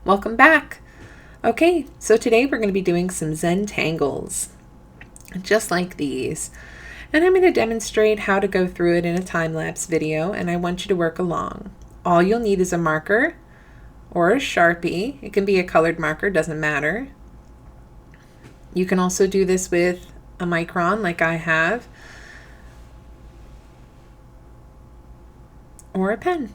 Welcome back. Okay, so today we're going to be doing some Zentangles, just like these. And I'm going to demonstrate how to go through it in a time-lapse video, and I want you to work along. All you'll need is a marker or a Sharpie. It can be a colored marker, doesn't matter. You can also do this with a micron like I have, or a pen.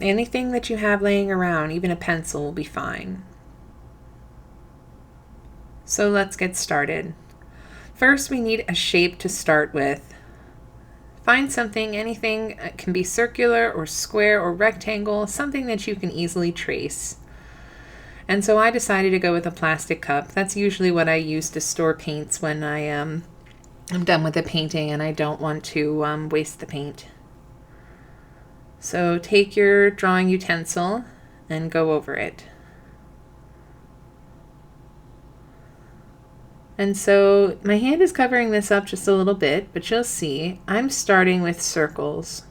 Anything that you have laying around, even a pencil, will be fine. So let's get started. First, we need a shape to start with. Find something, anything, it can be circular or square or rectangle, something that you can easily trace. And so I decided to go with a plastic cup. That's usually what I use to store paints when I'm done with the painting and I don't want to waste the paint. So take your drawing utensil and go over it. And so my hand is covering this up just a little bit, but you'll see I'm starting with circles.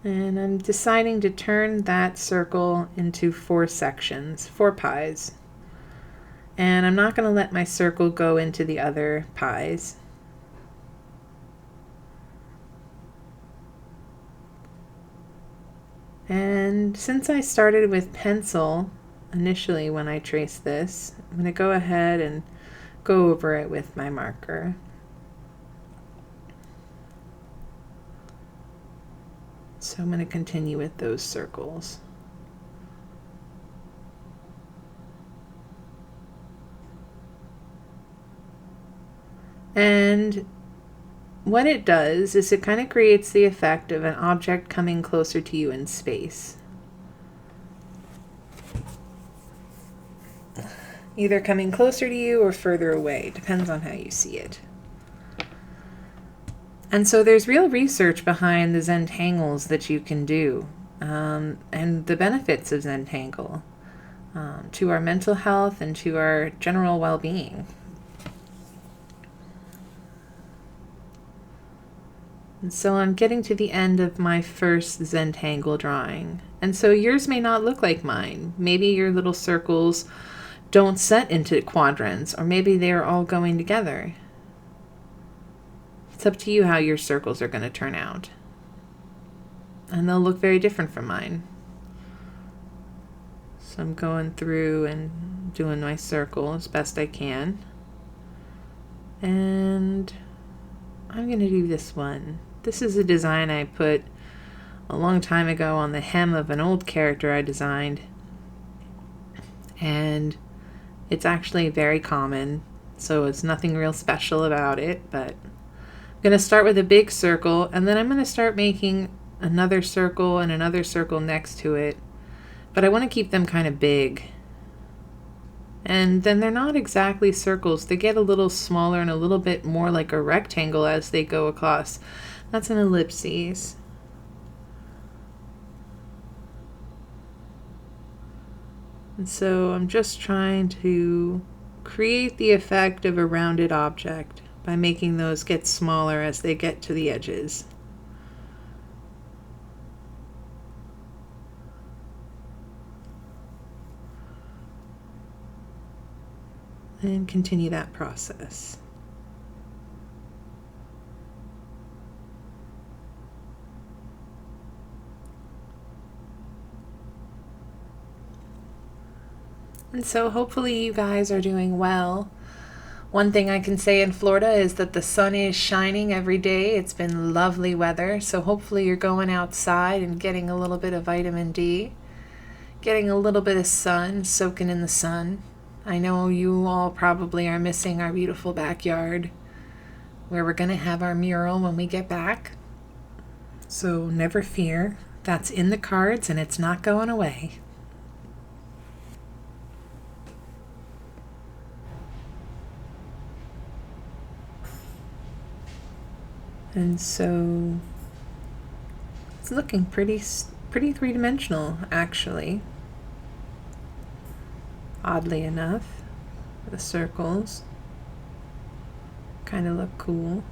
And I'm deciding to turn that circle into 4 sections, 4 pies. And I'm not going to let my circle go into the other pies. And since I started with pencil initially when I traced this, I'm going to go ahead and go over it with my marker. So I'm going to continue with those circles. And what it does is it kind of creates the effect of an object coming closer to you in space. Either coming closer to you or further away, depends on how you see it. And so there's real research behind the Zentangles that you can do, and the benefits of Zentangle to our mental health and to our general well-being. And so I'm getting to the end of my first Zentangle drawing. And so yours may not look like mine. Maybe your little circles don't set into quadrants, or maybe they're all going together. It's up to you how your circles are going to turn out. And they'll look very different from mine. So I'm going through and doing my circle as best I can. And I'm going to do this one. This is a design I put a long time ago on the hem of an old character I designed. And it's actually very common, so it's nothing real special about it, but I'm going to start with a big circle, and then I'm going to start making another circle and another circle next to it. But I want to keep them kind of big. And then they're not exactly circles. They get a little smaller and a little bit more like a rectangle as they go across. That's an ellipses. And so I'm just trying to create the effect of a rounded object by making those get smaller as they get to the edges. And continue that process. And so hopefully you guys are doing well. One thing I can say in Florida is that the sun is shining every day. It's been lovely weather, so hopefully you're going outside and getting a little bit of vitamin D, getting a little bit of sun, soaking in the sun. I know you all probably are missing our beautiful backyard where we're going to have our mural when we get back. So never fear, that's in the cards and it's not going away. And so it's looking pretty three-dimensional, actually. Oddly enough, the circles kind of look cool.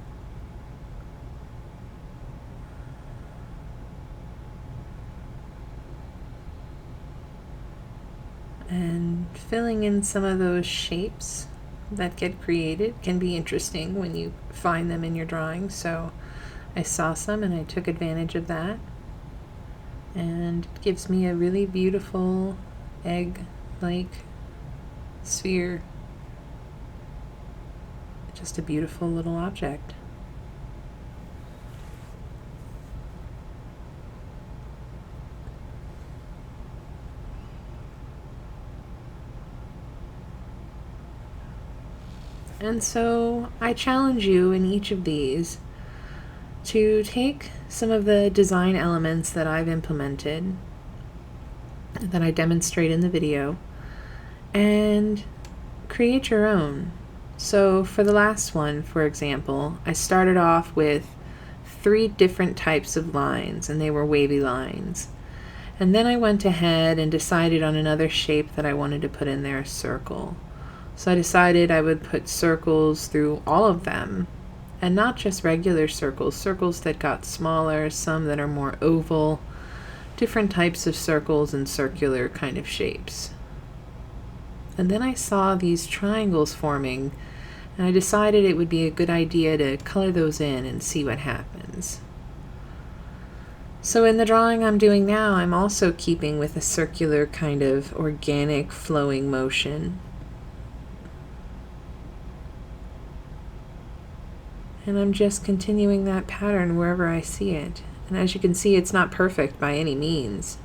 filling in some of those shapes that get created can be interesting when you find them in your drawing. So I saw some and I took advantage of that. And it gives me a really beautiful egg-like sphere. Just a beautiful little object. And so I challenge you in each of these to take some of the design elements that I've implemented, that I demonstrate in the video, and create your own. So for the last one, for example, I started off with 3 different types of lines, and they were wavy lines. And then I went ahead and decided on another shape that I wanted to put in there, a circle. So I decided I would put circles through all of them, and not just regular circles, circles that got smaller, some that are more oval, different types of circles and circular kind of shapes. And then I saw these triangles forming, and I decided it would be a good idea to color those in and see what happens. So in the drawing I'm doing now, I'm also keeping with a circular kind of organic flowing motion. And I'm just continuing that pattern wherever I see it. And as you can see, it's not perfect by any means.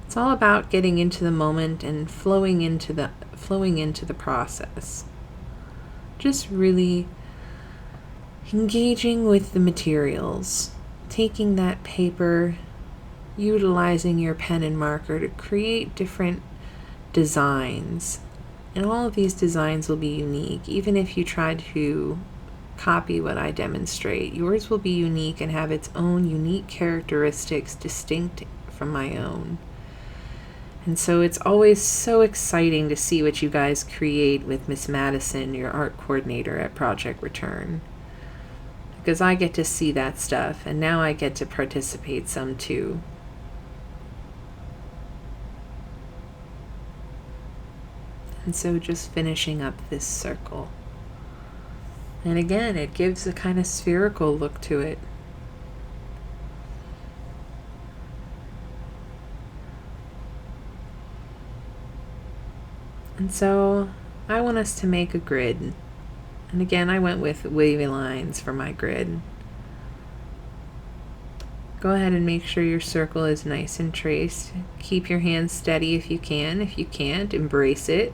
It's all about getting into the moment and flowing into the process. Just really engaging with the materials, taking that paper, utilizing your pen and marker to create different designs. And all of these designs will be unique, even if you try to copy what I demonstrate. Yours will be unique and have its own unique characteristics distinct from my own. And so it's always so exciting to see what you guys create with Miss Madison, your art coordinator at Project Return. Because I get to see that stuff, and now I get to participate some too. And so just finishing up this circle. And again, it gives a kind of spherical look to it. And so I want us to make a grid. And again, I went with wavy lines for my grid. Go ahead and make sure your circle is nice and traced. Keep your hands steady if you can. If you can't, embrace it.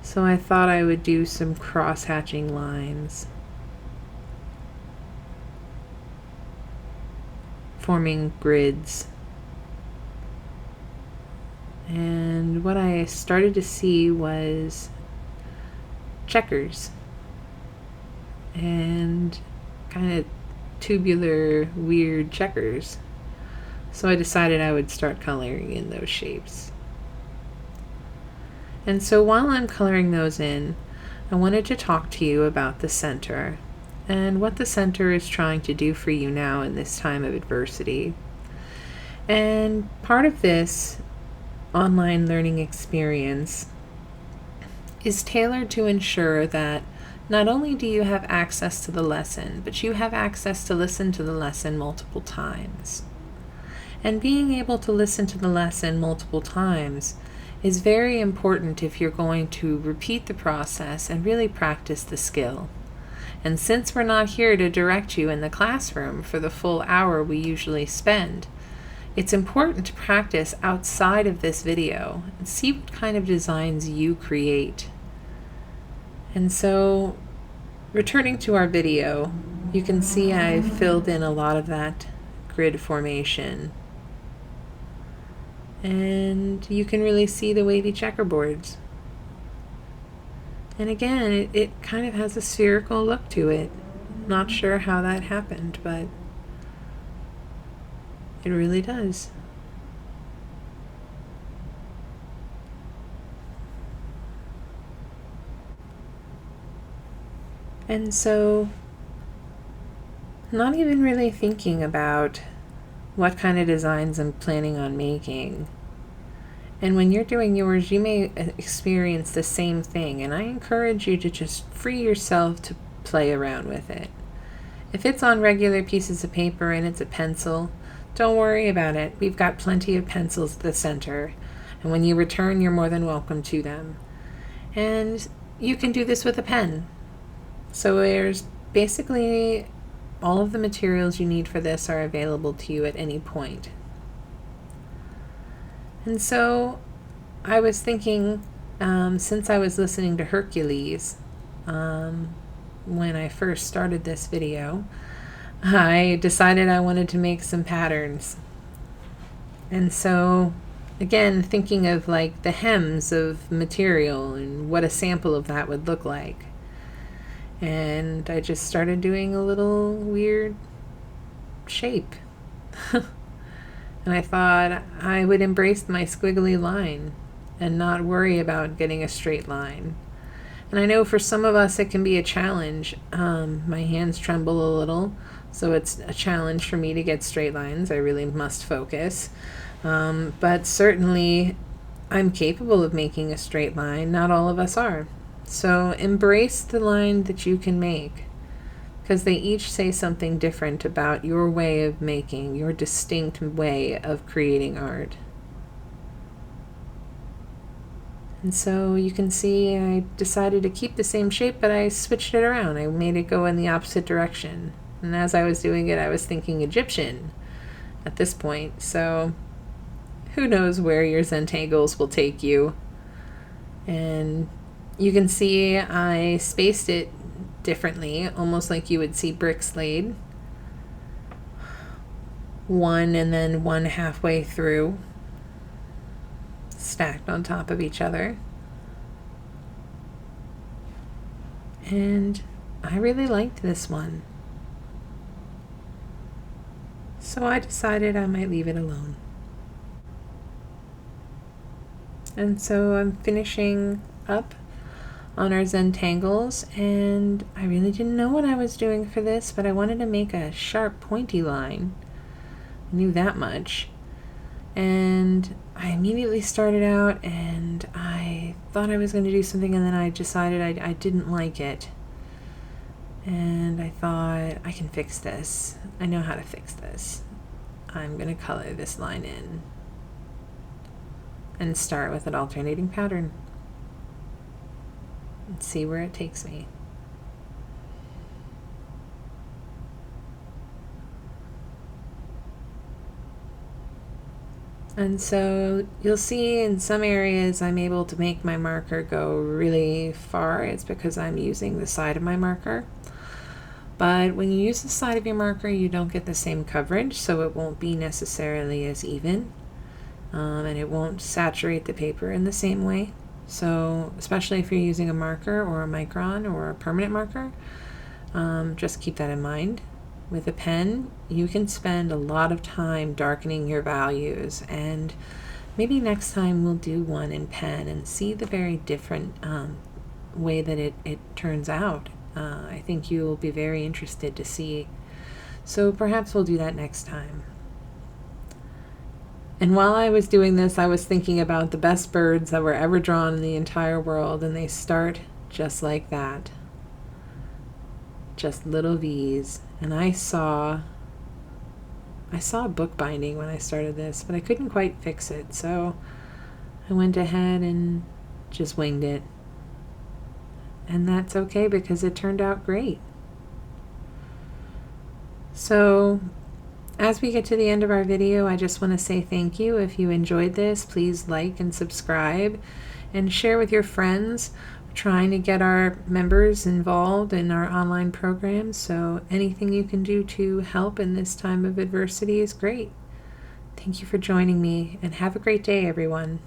So I thought I would do some cross-hatching lines, forming grids. And what I started to see was checkers and kind of tubular, weird checkers. So I decided I would start coloring in those shapes. And so while I'm coloring those in, I wanted to talk to you about the center and what the center is trying to do for you now in this time of adversity. And part of this online learning experience is tailored to ensure that not only do you have access to the lesson, but you have access to listen to the lesson multiple times. And being able to listen to the lesson multiple times is very important if you're going to repeat the process and really practice the skill. And since we're not here to direct you in the classroom for the full hour we usually spend, it's important to practice outside of this video and see what kind of designs you create. And so, returning to our video, you can see I filled in a lot of that grid formation. And you can really see the wavy checkerboards. And again, it kind of has a spherical look to it. Not sure how that happened, but it really does. And so, not even really thinking about what kind of designs I'm planning on making, And when you're doing yours, you may experience the same thing, and I encourage you to just free yourself to play around with it. If it's on regular pieces of paper and it's a pencil, don't worry about it. We've got plenty of pencils at the center, and when you return, you're more than welcome to them. And you can do this with a pen. So there's basically all of the materials you need for this are available to you at any point. And so I was thinking, since I was listening to Hercules when I first started this video, I decided I wanted to make some patterns. And so, again, thinking of like the hems of material and what a sample of that would look like. And I just started doing a little weird shape. And I thought I would embrace my squiggly line and not worry about getting a straight line. And I know for some of us it can be a challenge. My hands tremble a little, so it's a challenge for me to get straight lines. I really must focus. But certainly I'm capable of making a straight line. Not all of us are. So embrace the line that you can make, because they each say something different about your way of making, your distinct way of creating art. And so you can see I decided to keep the same shape, but I switched it around. I made it go in the opposite direction. And as I was doing it, I was thinking Egyptian at this point. So who knows where your Zentangles will take you. And you can see I spaced it differently, almost like you would see bricks laid. One and then one halfway through, stacked on top of each other. And I really liked this one. So I decided I might leave it alone. And so I'm finishing up on our Zentangles, and I really didn't know what I was doing for this, but I wanted to make a sharp pointy line. I knew that much. And I immediately started out and I thought I was going to do something, and then I decided I didn't like it. And I thought, I can fix this. I know how to fix this. I'm going to color this line in and start with an alternating pattern. Let's see where it takes me. And so you'll see in some areas I'm able to make my marker go really far. It's because I'm using the side of my marker. But when you use the side of your marker, you don't get the same coverage, so it won't be necessarily as even. And it won't saturate the paper in the same way. So especially if you're using a marker or a micron or a permanent marker, just keep that in mind. With a pen, you can spend a lot of time darkening your values, and maybe next time we'll do one in pen and see the very different way that it turns out. I think you will be very interested to see. So perhaps we'll do that next time. And while I was doing this, I was thinking about the best birds that were ever drawn in the entire world, and they start just like that. Just little V's. And I saw a bookbinding when I started this, but I couldn't quite fix it, so I went ahead and just winged it. And that's okay, because it turned out great. So as we get to the end of our video, I just want to say thank you. If you enjoyed this, please like and subscribe and share with your friends. We're trying to get our members involved in our online programs, so anything you can do to help in this time of adversity is great. Thank you for joining me, and have a great day, everyone.